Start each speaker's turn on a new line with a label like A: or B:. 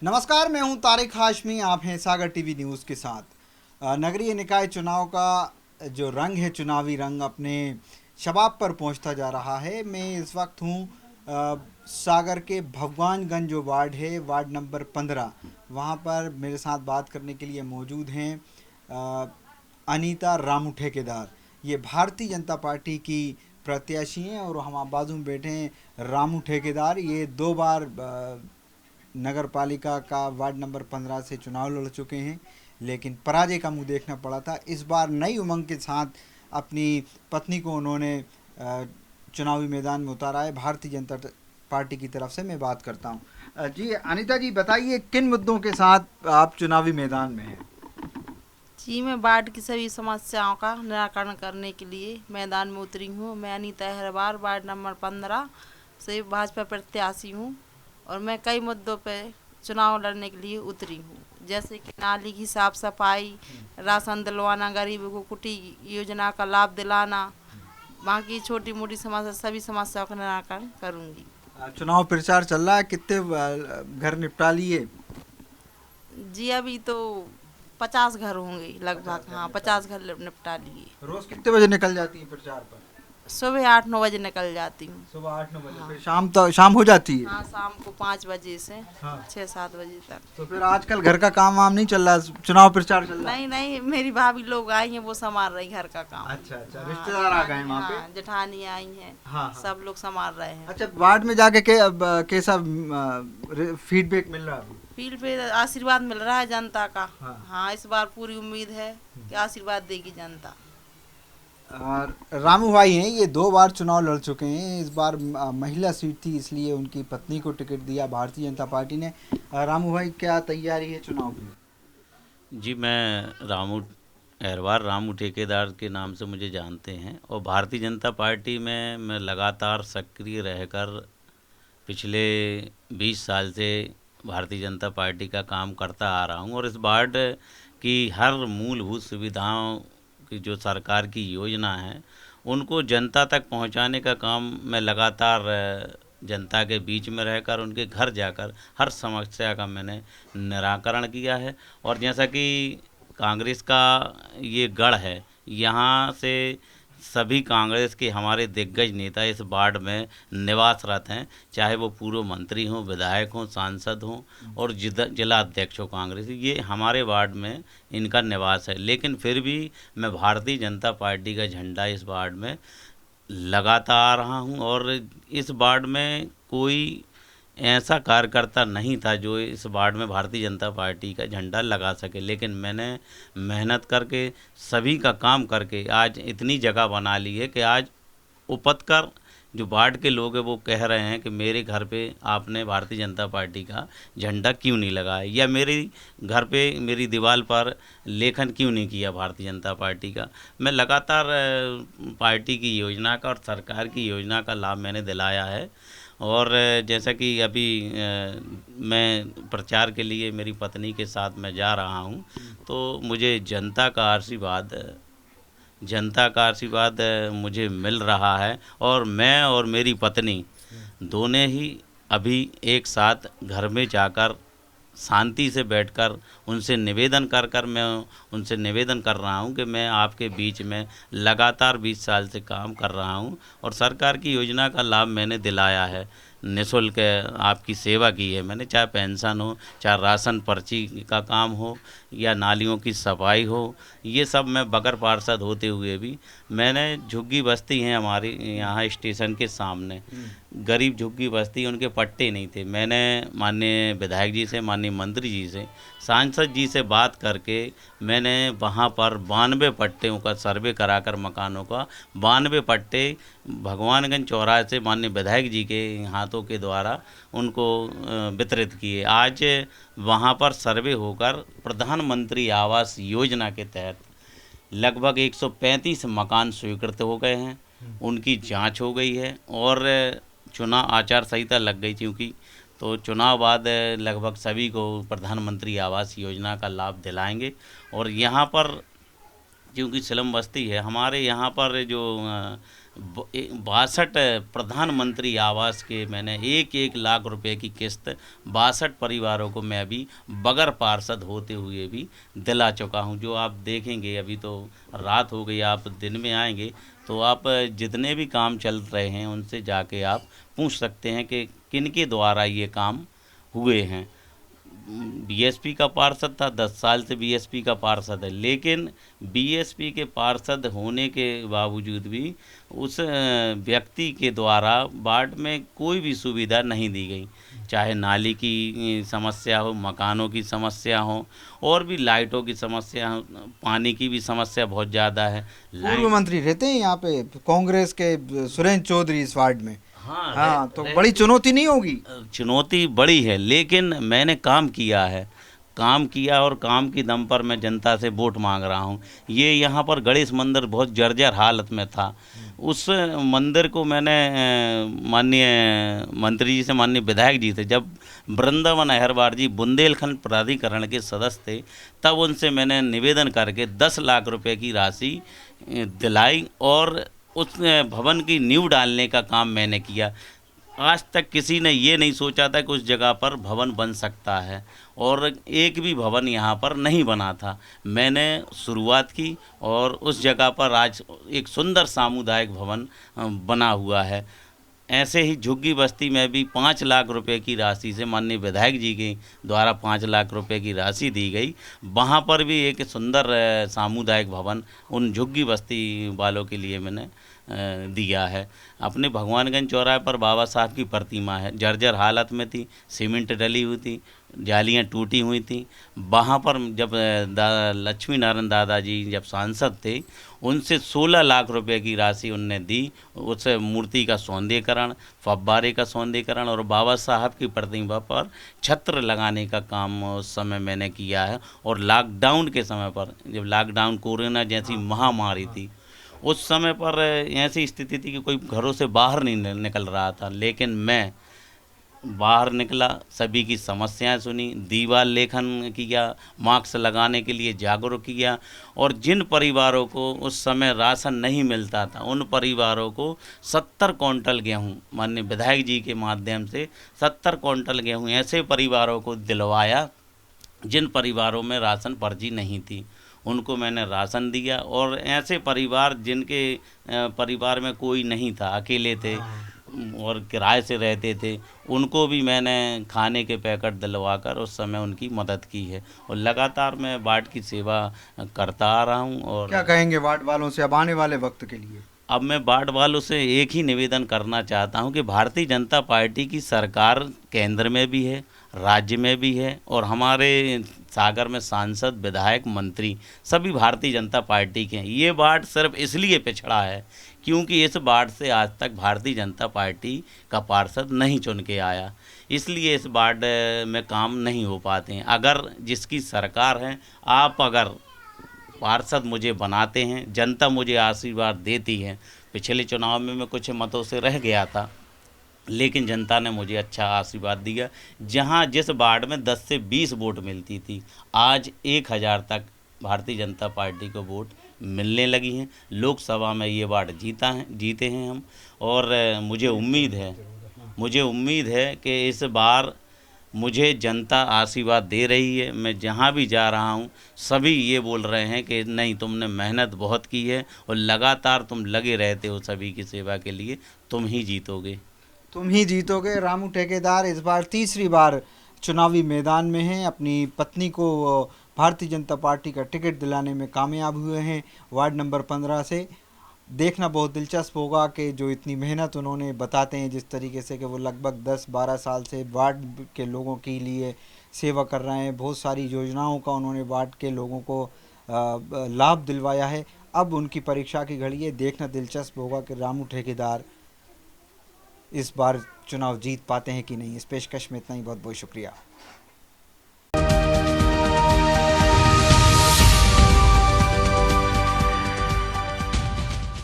A: नमस्कार, मैं हूं तारिक हाशमी। आप हैं सागर टीवी न्यूज़ के साथ। नगरीय निकाय चुनाव का जो रंग है, चुनावी रंग अपने शबाब पर पहुंचता जा रहा है। मैं इस वक्त हूं सागर के भगवानगंज जो वार्ड है, वार्ड नंबर 15। वहां पर मेरे साथ बात करने के लिए मौजूद हैं अनीता रामू ठेकेदार। ये भारतीय जनता पार्टी की प्रत्याशी हैं और हम आप बाजू में बैठे हैं रामू ठेकेदार। ये 2 बार नगर पालिका का वार्ड नंबर 15 से चुनाव लड़ चुके हैं, लेकिन पराजय का मुंह देखना पड़ा था। इस बार नई उमंग के साथ अपनी पत्नी को उन्होंने चुनावी मैदान में उतारा है। भारतीय जनता पार्टी की तरफ से मैं बात करता हूं। जी अनीता जी, बताइए किन मुद्दों के साथ आप चुनावी मैदान में हैं?
B: जी, मैं वार्ड की सभी समस्याओं का निराकरण करने के लिए मैदान में उतरी हूँ। मैं अनीता अहरवार वार्ड नंबर 15 से भाजपा प्रत्याशी हूँ और मैं कई मुद्दों पर चुनाव लड़ने के लिए उतरी हूँ, जैसे कि नाली की साफ सफाई, राशन दिलवाना, गरीबों को कुटी योजना का लाभ दिलाना, बाकी छोटी मोटी समस्या सभी समस्याओं का निराकरण करूँगी।
A: चुनाव प्रचार चल रहा है, कितने घर निपटा लिए?
B: जी, अभी तो 50 घर होंगे
A: 50
B: लगभग।
A: घर
B: हाँ,
A: निपटा
B: 50
A: लिए।
B: घर निपटा लिए।
A: रोज कितने बजे निकल जाती हैं प्रचार पर?
B: सुबह 8-9 बजे निकल जाती हूँ।
A: सुबह 8-9 बजे,
B: हाँ।
A: फिर शाम तक शाम हो जाती है?
B: हाँ, शाम को 5 बजे से
A: हाँ।
B: 6-7 बजे तक।
A: तो फिर आजकल घर का काम वाम नहीं चल रहा, चुनाव प्रचार चल रहा?
B: नहीं नहीं, मेरी भाभी लोग आई हैं, वो संभाल रही घर का काम।
A: अच्छा अच्छा,
B: हाँ,
A: रिश्तेदार आ गए हैं वहाँ पे?
B: हाँ, जेठानी आई हैं।
A: हाँ हाँ।
B: सब लोग संभाल रहे हैं।
A: अच्छा, वार्ड में जाके के अब कैसा फीडबैक मिल रहा है अभी?
B: फील्ड पे आशीर्वाद मिल रहा है जनता का।
A: हाँ।
B: हाँ, इस बार पूरी उम्मीद है कि आशीर्वाद देगी जनता।
A: और रामू भाई हैं, ये 2 बार चुनाव लड़ चुके हैं। इस बार महिला सीट थी, इसलिए उनकी पत्नी को टिकट दिया भारतीय जनता पार्टी ने। रामू भाई, क्या तैयारी है चुनाव की?
C: जी, मैं रामू अहरवार रामू ठेकेदार के नाम से मुझे जानते हैं और भारतीय जनता पार्टी में मैं लगातार सक्रिय रहकर पिछले 20 साल से भारतीय जनता पार्टी का काम करता आ रहा हूं और इस वार्ड की हर मूलभूत सुविधाओं की जो सरकार की योजना है उनको जनता तक पहुंचाने का काम मैं लगातार जनता के बीच में रहकर उनके घर जाकर हर समस्या का मैंने निराकरण किया है। और जैसा कि कांग्रेस का ये गढ़ है, यहाँ से सभी कांग्रेस के हमारे दिग्गज नेता इस वार्ड में निवासरत हैं, चाहे वो पूर्व मंत्री हों, विधायक हों, सांसद हों और जिला अध्यक्ष हो कांग्रेस, ये हमारे वार्ड में इनका निवास है। लेकिन फिर भी मैं भारतीय जनता पार्टी का झंडा इस वार्ड में लगाता आ रहा हूं और इस वार्ड में कोई ऐसा कार्यकर्ता नहीं था जो इस वार्ड में भारतीय जनता पार्टी का झंडा लगा सके, लेकिन मैंने मेहनत करके सभी का काम करके आज इतनी जगह बना ली है कि आज उपत कर जो वार्ड के लोग हैं वो कह रहे हैं कि मेरे घर पे आपने भारतीय जनता पार्टी का झंडा क्यों नहीं लगाया, या मेरे घर पे मेरी दीवार पर लेखन क्यों नहीं किया भारतीय जनता पार्टी का। मैं लगातार पार्टी की योजना का और सरकार की योजना का लाभ मैंने दिलाया है। और जैसा कि अभी मैं प्रचार के लिए मेरी पत्नी के साथ मैं जा रहा हूँ, तो मुझे जनता का आशीर्वाद मुझे मिल रहा है और मैं और मेरी पत्नी दोनों ही अभी एक साथ घर में जाकर शांति से बैठकर उनसे निवेदन कर कर मैं उनसे निवेदन कर रहा हूं कि मैं आपके बीच में लगातार 20 साल से काम कर रहा हूं और सरकार की योजना का लाभ मैंने दिलाया है। निःशुल्क आपकी सेवा की है मैंने, चाहे पेंशन हो, चाहे राशन पर्ची का काम हो या नालियों की सफाई हो, ये सब मैं बगैर पार्षद होते हुए भी मैंने झुग्गी बस्ती हैं हमारी यहाँ स्टेशन के सामने, गरीब झुग्गी बस्ती, उनके पट्टे नहीं थे। मैंने माननीय विधायक जी से, माननीय मंत्री जी से, सांसद जी से बात करके मैंने वहाँ पर 92 पट्टों का सर्वे कराकर मकानों का 92 पट्टे भगवानगंज चौराहे से माननीय विधायक जी के हाथों के द्वारा उनको वितरित किए। आज वहाँ पर सर्वे होकर प्रधानमंत्री आवास योजना के तहत लगभग 135 मकान स्वीकृत हो गए हैं, उनकी जांच हो गई है और चुनाव आचार संहिता लग गई क्योंकि, तो चुनाव बाद लगभग सभी को प्रधानमंत्री आवास योजना का लाभ दिलाएंगे। और यहाँ पर क्योंकि स्लम बस्ती है हमारे यहाँ पर जो 62 प्रधानमंत्री आवास के मैंने 1-1 लाख रुपए की किस्त 62 परिवारों को मैं अभी बगैर पार्षद होते हुए भी दिला चुका हूं। जो आप देखेंगे, अभी तो रात हो गई, आप दिन में आएंगे तो आप जितने भी काम चल रहे हैं उनसे जाके आप पूछ सकते हैं कि किनके द्वारा ये काम हुए हैं। बीएसपी का पार्षद था, 10 साल से बीएसपी का पार्षद है, लेकिन बीएसपी के पार्षद होने के बावजूद भी उस व्यक्ति के द्वारा वार्ड में कोई भी सुविधा नहीं दी गई। चाहे नाली की समस्या हो, मकानों की समस्या हो, और भी लाइटों की समस्या हो, पानी की भी समस्या बहुत ज़्यादा है।
A: पूर्व मंत्री रहते हैं यहाँ पे कांग्रेस के सुरेंद्र चौधरी इस वार्ड में। हाँ, तो बड़ी चुनौती नहीं होगी?
C: चुनौती बड़ी है, लेकिन मैंने काम किया है, काम किया और काम की दम पर मैं जनता से वोट मांग रहा हूँ। ये यहाँ पर गणेश मंदिर बहुत जर्जर हालत में था। उस मंदिर को मैंने माननीय मंत्री जी से, माननीय विधायक जी से, जब वृंदावन अहरवार जी बुंदेलखंड प्राधिकरण के सदस्य थे, तब उनसे मैंने निवेदन करके 10 लाख रुपए की राशि दिलाई और उस भवन की नींव डालने का काम मैंने किया। आज तक किसी ने ये नहीं सोचा था कि उस जगह पर भवन बन सकता है, और एक भी भवन यहाँ पर नहीं बना था। मैंने शुरुआत की और उस जगह पर आज एक सुंदर सामुदायिक भवन बना हुआ है। ऐसे ही झुग्गी बस्ती में भी 5 लाख रुपए की राशि से माननीय विधायक जी के द्वारा 5 लाख रुपए की राशि दी गई। वहाँ पर भी एक सुंदर सामुदायिक भवन उन झुग्गी बस्ती वालों के लिए मैंने दिया है। अपने भगवानगंज चौराहे पर बाबा साहब की प्रतिमा है, जर्जर हालत में थी, सीमेंट डली हुई थी, जालियां टूटी हुई थी। वहाँ पर जब लक्ष्मी नारायण दादाजी जब सांसद थे, उनसे 16 लाख रुपए की राशि उनने दी। उस मूर्ति का सौंदर्यीकरण, फव्वारे का सौंदर्यीकरण और बाबा साहब की प्रतिमा पर छत्र लगाने का काम उस समय मैंने किया है। और लॉकडाउन के समय पर, जब लॉकडाउन कोरोना जैसी महामारी थी, उस समय पर ऐसी स्थिति थी कि कोई घरों से बाहर नहीं निकल रहा था, लेकिन मैं बाहर निकला, सभी की समस्याएं सुनी, दीवार लेखन किया, मास्क लगाने के लिए जागरूक किया, और जिन परिवारों को उस समय राशन नहीं मिलता था, उन परिवारों को 70 क्विंटल गेहूँ माननीय विधायक जी के माध्यम से 70 क्विंटल गेहूँ ऐसे परिवारों को दिलवाया जिन परिवारों में राशन पर्ची नहीं थी, उनको मैंने राशन दिया। और ऐसे परिवार जिनके परिवार में कोई नहीं था, अकेले थे और किराए से रहते थे, उनको भी मैंने खाने के पैकेट दिलवाकर उस समय उनकी मदद की है। और लगातार मैं वार्ड की सेवा करता आ रहा हूँ। और
A: क्या कहेंगे वार्ड वालों से अब आने वाले वक्त के लिए?
C: अब मैं वार्ड वालों से एक ही निवेदन करना चाहता हूं कि भारतीय जनता पार्टी की सरकार केंद्र में भी है, राज्य में भी है, और हमारे सागर में सांसद, विधायक, मंत्री सभी भारतीय जनता पार्टी के हैं। ये वार्ड सिर्फ इसलिए पिछड़ा है क्योंकि इस वार्ड से आज तक भारतीय जनता पार्टी का पार्षद नहीं चुन के आया, इसलिए इस वार्ड में काम नहीं हो पाते हैं। अगर जिसकी सरकार है, आप अगर पार्षद मुझे बनाते हैं, जनता मुझे आशीर्वाद देती है। पिछले चुनाव में मैं कुछ मतों से रह गया था, लेकिन जनता ने मुझे अच्छा आशीर्वाद दिया। जहां जिस वार्ड में 10 से 20 वोट मिलती थी, आज 1000 तक भारतीय जनता पार्टी को वोट मिलने लगी हैं। लोकसभा में ये वार्ड जीते हैं हम, और मुझे उम्मीद है कि इस बार मुझे जनता आशीर्वाद दे रही है। मैं जहाँ भी जा रहा हूँ, सभी ये बोल रहे हैं कि नहीं, तुमने मेहनत बहुत की है और लगातार तुम लगे रहते हो सभी की सेवा के लिए, तुम ही जीतोगे।
A: रामू ठेकेदार इस बार तीसरी बार चुनावी मैदान में हैं। अपनी पत्नी को भारतीय जनता पार्टी का टिकट दिलाने में कामयाब हुए हैं वार्ड नंबर 15 से। देखना बहुत दिलचस्प होगा कि जो इतनी मेहनत उन्होंने बताते हैं, जिस तरीके से कि वो लगभग 10-12 साल से वार्ड के लोगों के लिए सेवा कर रहे हैं, बहुत सारी योजनाओं का उन्होंने वार्ड के लोगों को लाभ दिलवाया है। अब उनकी परीक्षा की घड़ी है, देखना दिलचस्प होगा कि रामू ठेकेदार इस बार चुनाव जीत पाते हैं कि नहीं। इस पेशकश में इतना ही, बहुत बहुत शुक्रिया।